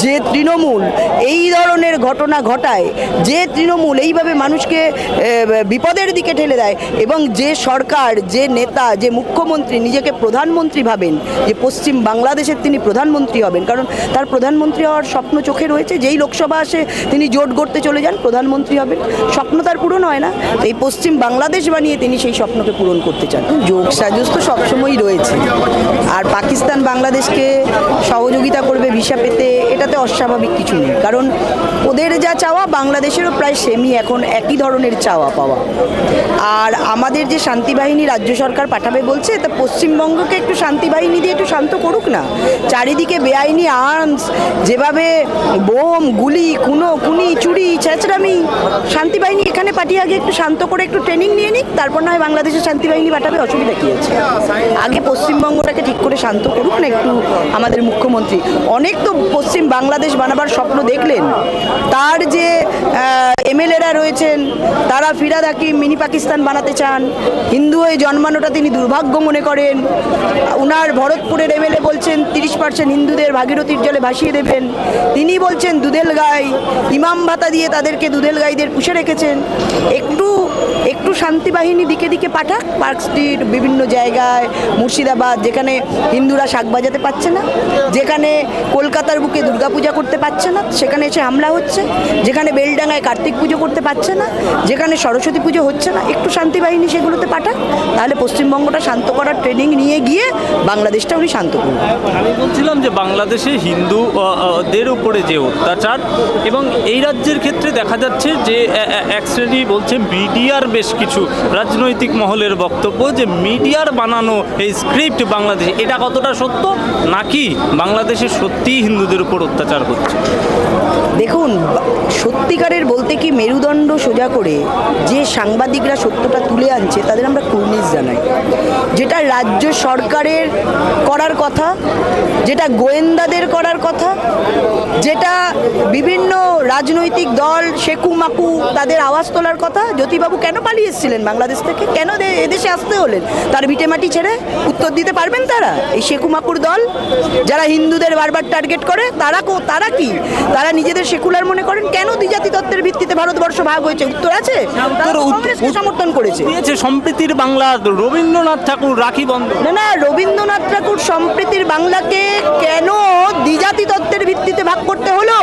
যে তৃণমূল এই ধরনের ঘটনা ঘটায়, যে তৃণমূল এইভাবে মানুষকে বিপদের দিকে ঠেলে দেয়, এবং যে সরকার, যে নেতা, যে মুখ্যমন্ত্রী নিজেকে প্রধানমন্ত্রী ভাবেন, যে পশ্চিম বাংলাদেশের তিনি প্রধানমন্ত্রী হবেন, কারণ তার প্রধানমন্ত্রী হওয়ার স্বপ্ন চোখে রয়েছে, যেই লোকসভা আসে তিনি জোট গড়তে চলে যান, প্রধানমন্ত্রী হবেন, স্বপ্ন তার পূরণ হয় না, এই পশ্চিম বাংলাদেশ বানিয়ে তিনি সেই স্বপ্নকে পূরণ করতে চান। যোগ সাজস তো সবসময়ই রয়েছে, আর পাকিস্তান বাংলাদেশকে সহযোগিতা করবে ভিসা পেতে, এটাতে অস্বাভাবিক কিছু নেই, কারণ ওদের যা চাওয়া বাংলাদেশেরও প্রায় সেমই এখন একই ধরনের চাওয়া পাওয়া। আর আমাদের যে শান্তিবাহিনী রাজ্য সরকার পাঠাবে বলছে, তা পশ্চিমবঙ্গকে একটু শান্তিবাহিনী দিয়ে একটু শান্ত করুক না। চারিদিকে বেআইনি আর্মস, যেভাবে বোম, গুলি, খুনি, চুরি, ছেঁচড়ামি, শান্তিবাহিনী এখানে পাঠিয়ে আগে একটু শান্ত করে একটু ট্রেনিং নিয়ে নিক, তারপর না হয় বাংলাদেশের শান্তিবাহিনী পাঠাবে, অসুবিধা কী আছে? আগে পশ্চিমবঙ্গটাকে ঠিক করে শান্ত করুক না একটু আমাদের মুখ্যমন্ত্রী। অনেক তো পশ্চিম বাংলাদেশ বানাবার স্বপ্ন দেখলেন, তার যে এমএলএরা রয়েছেন তারা ফিরাদ হাকিম মিনি পাকিস্তান বানাতে চান, হিন্দু হয়ে জন্মানোটা তিনি দুর্ভাগ্য মনে করেন, উনার ভরতপুরের এমএলএ বলছেন 30% হিন্দুদের ভাগীরথীর জলে ভাসিয়ে দেবেন, তিনি বলছেন দুধেল গাই, ইমাম ভাতা দিয়ে তাদেরকে দুধেল গাইদের পুষে রেখেছেন। একটু শান্তিবাহিনী দিকে দিকে পাঠাক, পার্ক স্ট্রিট, বিভিন্ন জায়গায়, মুর্শিদাবাদ, যেখানে হিন্দুরা শাক বাজাতে পারছে না, যেখানে কলকাতার বুকে দুর্গাপূজা করতে পারছে না সেখানে এসে হামলা হচ্ছে, যেখানে বেলডাঙ্গায় কার্তিক পুজো করতে পারছে না, যেখানে সরস্বতী পুজো হচ্ছে না, একটু শান্তিবাহিনী সেগুলোতে পাঠাক, তাহলে পশ্চিমবঙ্গটা শান্ত করার ট্রেনিং নিয়ে গিয়ে বাংলাদেশটা উনি শান্ত করবেন। আমি বলছিলাম যে বাংলাদেশে হিন্দুদের উপরে যে অত্যাচার, এবং এই রাজ্যের ক্ষেত্রে দেখা যাচ্ছে যে এক শ্রেণী বলছে, মিডিয়ার বেশ কিছু রাজনৈতিক মহলের বক্তব্য যে মিডিয়ার বানানো এই স্ক্রিপ্ট বাংলাদেশে, এটা কতটা সত্য, নাকি বাংলাদেশে সত্যিই হিন্দুদের উপর অত্যাচার হচ্ছে? দেখুন, সত্যিকারের বলতে কি, মেরুদণ্ড সোজা করে যে সাংবাদিকরা সত্যটা তুলে আনছে তাদের আমরা কুর্নিশ জানাই। যেটা রাজ্য সরকারের করার কথা, যেটা গোয়েন্দাদের করার কথা, যেটা বিভিন্ন রাজনৈতিক দল শেকু মাকু তাদের আওয়াজ তোলার কথা। জ্যোতিবাবু কেন পালিয়ে এসেছিলেন বাংলাদেশ থেকে, কেন এদেশে আসতে হলেন? তার ভিটেমাটি ছেড়ে উত্তর দিতে পারবেন তারা? এই শেকু মাকুর দল যারা হিন্দুদের বারবার টার্গেট করে, তারা কি তারা নিজেদের সেকুলার মনে করেন? কেন দ্বিজাতি তত্ত্বের ভিত্তিতে ভারতবর্ষ ভাগ হয়েছে? উত্তর আছে, সমর্থন করেছে। সম্প্রীতির বাংলা, রবীন্দ্রনাথ ঠাকুর রাখি বন্ধন। না, রবীন্দ্রনাথ ঠাকুর সম্প্রীতির বাংলাকে কেন দ্বিজাতি তত্ত্বের ভিত্তিতে ভাগ করতে হলো?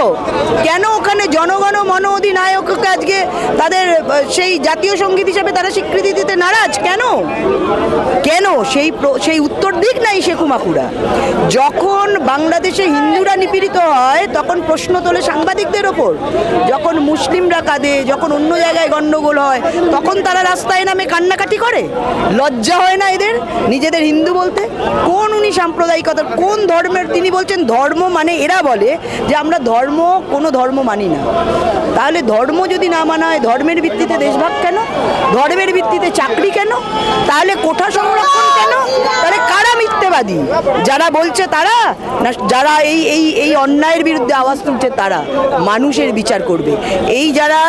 কেন ওখানে জনগণ মন অধিনায়ককে আজকে তাদের সেই জাতীয় সঙ্গীত হিসেবে তারা স্বীকৃতি দিতে নারাজ? কেন সেই উত্তর দিক নাই শেখু মাকুরা। যখন বাংলাদেশে হিন্দুরা নিপীড়িত হয় তখন প্রশ্ন তোলে সাংবাদিকদের ওপর, যখন মুসলিমরা কাঁদে, যখন অন্য জায়গায় গন্ডগোল হয় তখন তারা রাস্তায় নামে কান্নাকাটি করে। লজ্জা হয় না এদের নিজেদের হিন্দু বলতে? কোন উনি সাম্প্রদায়িকতা, কোন ধর্মের? তিনি বলছেন ধর্ম মানে, এরা বলে যে আমরা কোনো ধর্ম মানি না। তাহলে ধর্ম যদি না মানা হয়, ধর্মের ভিত্তিতে দেশভাগ কেন? ধর্মের ভিত্তিতে চাকরি কেন? তাহলে কোঠা সংরক্ষণ কেন? তাহলে কারা মিথ্যেবাদী? যারা বলছে তারা, না যারা এই অন্যায়ের বিরুদ্ধে আওয়াজ তুলছে তারা? মানুষের বিচার করবে। এই যারা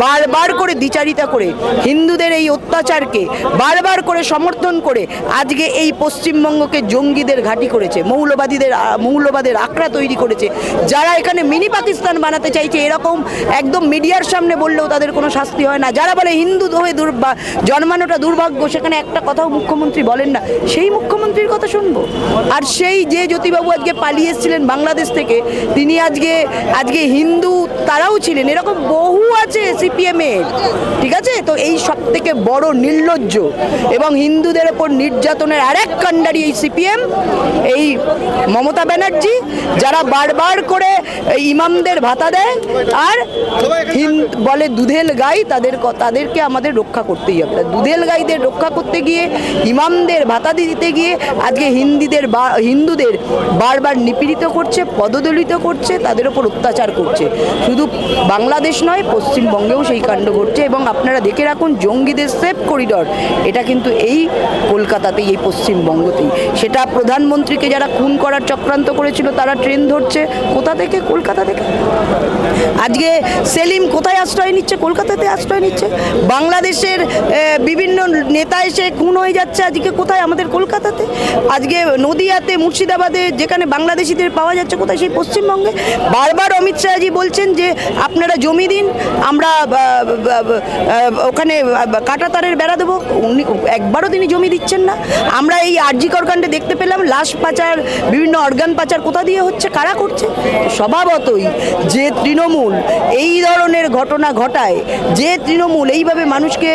বারবার করে দ্বিচারিতা করে হিন্দুদের এই অত্যাচারকে বারবার করে সমর্থন করে আজকে এই পশ্চিমবঙ্গকে জঙ্গিদের ঘাঁটি করেছে, মৌলবাদের আখড়া তৈরি করেছে, যারা এখানে মিনি পাকিস্তান বানাতে চাইছে, এরকম একদম মিডিয়ার সামনে বললেও তাদের কোনো শাস্তি হয় না। যারা বলে হিন্দু হয়ে জন্মানোটা দুর্ভাগ্য, সেখানে একটা কথাও মুখ্যমন্ত্রী বলেন না, সেই মুখ্যমন্ত্রীর কথা শুনবো? আর সেই যে জ্যোতিবাবু আজকে পালিয়ে এসেছিলেন বাংলাদেশ থেকে, তিনি আজকে হিন্দু তারাও ছিলেন, এরকম বহু আছে সিপিএমের, ঠিক আছে? তো এই সব থেকে বড় নির্লজ্জ এবং হিন্দুদের ওপর নির্যাতনের আরেক কাণ্ডারি এই সিপিএম, এই মমতা ব্যানার্জি, যারা বারবার করে ইমামদের ভাতা দেয় আর বলে দুধেল গাই, তাদেরকে আমাদের রক্ষা করতেই হবে। দুধেল গাইদের রক্ষা করতে গিয়ে, ইমামদের ভাতা দিতে গিয়ে আজকে হিন্দুদের বারবার নিপীড়িত করছে, পদদলিত করছে, তাদের ওপর অত্যাচার করছে। শুধু বাংলাদেশ নয়, পশ্চিমবঙ্গেও সেই কাণ্ড ঘটছে। এবং আপনারা দেখে রাখুন, জঙ্গিদের সেফ করিডর এটা কিন্তু এই কলকাতাতেই, এই পশ্চিমবঙ্গতেই। সেটা প্রধানমন্ত্রীকে যারা খুন করার চক্রান্ত করেছিল তারা ট্রেন ধরছে কোথা থেকে? কলকাতা থেকে। আজকে সেলিম কোথায় আশ্রয় নিচ্ছে? কলকাতাতে আশ্রয় নিচ্ছে। বাংলাদেশের বিভিন্ন নেতা এসে খুন হয়ে যাচ্ছে আজকে কোথায়? আমাদের কলকাতাতে। আজকে আজকে নদিয়াতে, মুর্শিদাবাদে যেখানে বাংলাদেশিদের পাওয়া যাচ্ছে, কোথায়? সেই পশ্চিমবঙ্গে। বারবার অমিত শাহজি বলছেন যে আপনারা জমি দিন, আমরা ওখানে কাঁটাতারের বেড়া দেবো। উনি একবারও তিনি জমি দিচ্ছেন না। আমরা এই আরজিকর কাণ্ডে দেখতে পেলাম লাশ পাচার, বিভিন্ন অর্গান পাচার কোথা দিয়ে হচ্ছে, কারা করছে? স্বভাবতই যে তৃণমূল এই ধরনের ঘটনা ঘটায়, যে তৃণমূল এইভাবে মানুষকে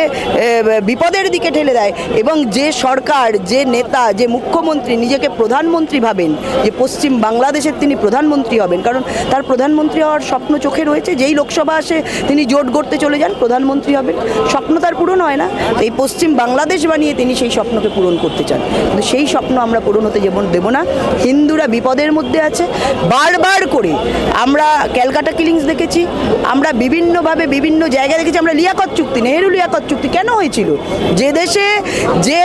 বিপদের দিকে ঠেলে দেয়, এবং যে সরকার, যে নেতা, যে মুখ্যমন্ত্রী নিজেকে প্রধানমন্ত্রী ভাবেন, যে পশ্চিম বাংলাদেশের তিনি প্রধানমন্ত্রী হবেন, কারণ তার প্রধানমন্ত্রী হওয়ার স্বপ্ন চোখে রয়েছে। যেই লোকসভা আসে তিনি জোট গড়তে চলে যান, প্রধানমন্ত্রী হবেন। স্বপ্ন তার পূরণ হয় না, তো এই পশ্চিম বাংলাদেশ বানিয়ে তিনি সেই স্বপ্নকে পূরণ করতে চান, কিন্তু সেই স্বপ্ন আমরা পূরণ হতে দেব না। হিন্দুরা বিপদের মধ্যে আছে। বারবার করে আমরা ক্যালকাটা কিলিংস দেখেছি, আমরা বিভিন্নভাবে বিভিন্ন জায়গায় দেখেছি। আমরা লিয়াকত চুক্তি, নেহেরু লিয়াকত চুক্তি কেন হয়েছিল? যে দেশে যে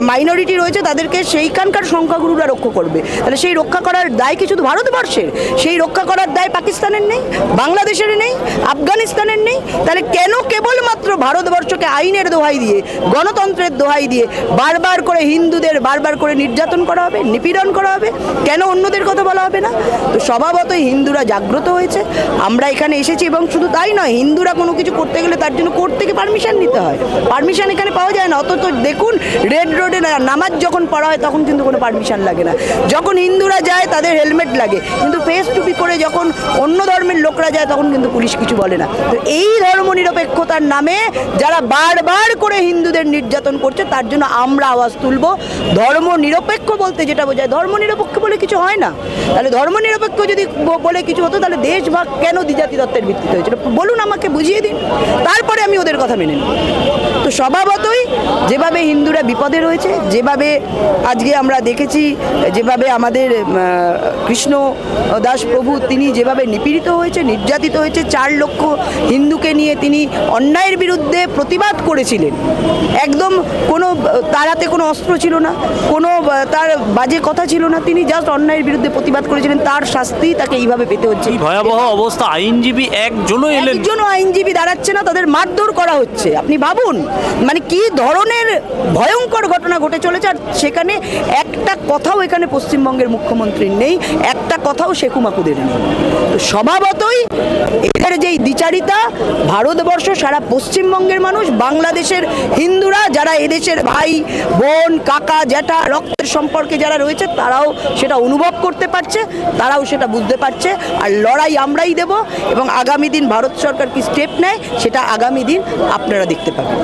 মাইনরিটি রয়েছে তাদেরকে সেইখানকার সংখ্যাগুরুরা রক্ষা করবে, তাহলে সেই রক্ষা করার দায় কি শুধু ভারতবর্ষের? সেই রক্ষা করার দায় পাকিস্তানের নেই, বাংলাদেশের নেই, আফগানিস্তানের নেই? তাহলে কেন কেবলমাত্র ভারতবর্ষকে আইনের দোহাই দিয়ে, গণতন্ত্রের দোহাই দিয়ে বারবার করে হিন্দুদের বারবার করে নির্যাতন করা হবে, নিপীড়ন করা হবে? কেন অন্যদের কথা বলা হবে না? তো স্বভাবতই হিন্দুরা জাগ্রত হয়েছে। আমরা এখানে এসেছি, এবং শুধু তাই নয়, হিন্দুরা কোনো কিছু করতে গেলে তার জন্য কোর্ট থেকে পারমিশন নিতে হয়। পারমিশন এখানে পাওয়া যায় না। অথচ দেখুন, রেড রোডে নামাজ যখন পড়া হয় তখন কিন্তু কোনো পারমিশন লাগে না। যখন হিন্দুরা যায় তাদের হেলমেট লাগে, কিন্তু ফেস টুপি করে যখন অন্য ধর্মের লোকরা যায় তখন কিন্তু পুলিশ কিছু বলে না। তো এই ধর্মনিরপেক্ষতার নামে যারা বারবার করে হিন্দুদের নির্যাতন করছে, তার জন্য আমরা আওয়াজ তুলব। ধর্মনিরপেক্ষ বলতে যেটা বোঝায়, ধর্মনিরপেক্ষ বলে কিছু হয় না। তাহলে ধর্মনিরপেক্ষ যদি বলে কিছু হতো, তাহলে দেশভাগ কেন দ্বিজাতি তত্ত্বের ভিত্তিতে হয়েছিল বলুন, আমাকে বুঝিয়ে দিন, তারপরে আমি ওদের কথা মেনে নেব। তো স্বভাবতই যেভাবে হিন্দুরা বিপদে রয়েছে, যেভাবে আজকে আমরা দেখেছি, যেভাবে আমাদের কৃষ্ণ দাস প্রভু তিনি যেভাবে নিপীড়িত হয়েছে, নির্যাতিত হয়েছে, 4 লক্ষ হিন্দুকে নিয়ে তিনি অন্যায়ের বিরুদ্ধে প্রতিবাদ করেছিলেন। একদম কোনো তার হাতে কোনো অস্ত্র ছিল না, কোনো তার বাজে কথা ছিল না, তিনি জাস্ট অন্যায়ের বিরুদ্ধে প্রতিবাদ করেছিলেন। তার শাস্তি তাকে এইভাবে পেতে হচ্ছে। ভয়াবহ অবস্থা, আইনজীবী একজনও এলেন, একজনও আইনজীবী দাঁড়াচ্ছে না, তাদের মারধর করা হচ্ছে। আপনি ভাবুন মানে কি ধরনের ভয়ঙ্কর ঘটনা ঘটে চলেছে। আর সেখানে একটা কথাও এখানে পশ্চিমবঙ্গের মুখ্যমন্ত্রীর নেই, একটা কথাও শেখু মাকুদের নেই। তো স্বভাবতই এদের যেই দ্বিচারিতা, ভারতবর্ষ, সারা পশ্চিমবঙ্গের মানুষ, বাংলাদেশের হিন্দুরা যারা এদেশের ভাই বোন, কাকা, জ্যাঠা, রক্তের সম্পর্কে যারা রয়েছে, তারাও সেটা অনুভব করতে পারছে, তারাও সেটা বুঝতে পারছে। আর লড়াই আমরাই দেব, এবং আগামী দিন ভারত সরকার কি স্টেপ নেয় সেটা আগামী দিন আপনারা দেখতে পাবেন।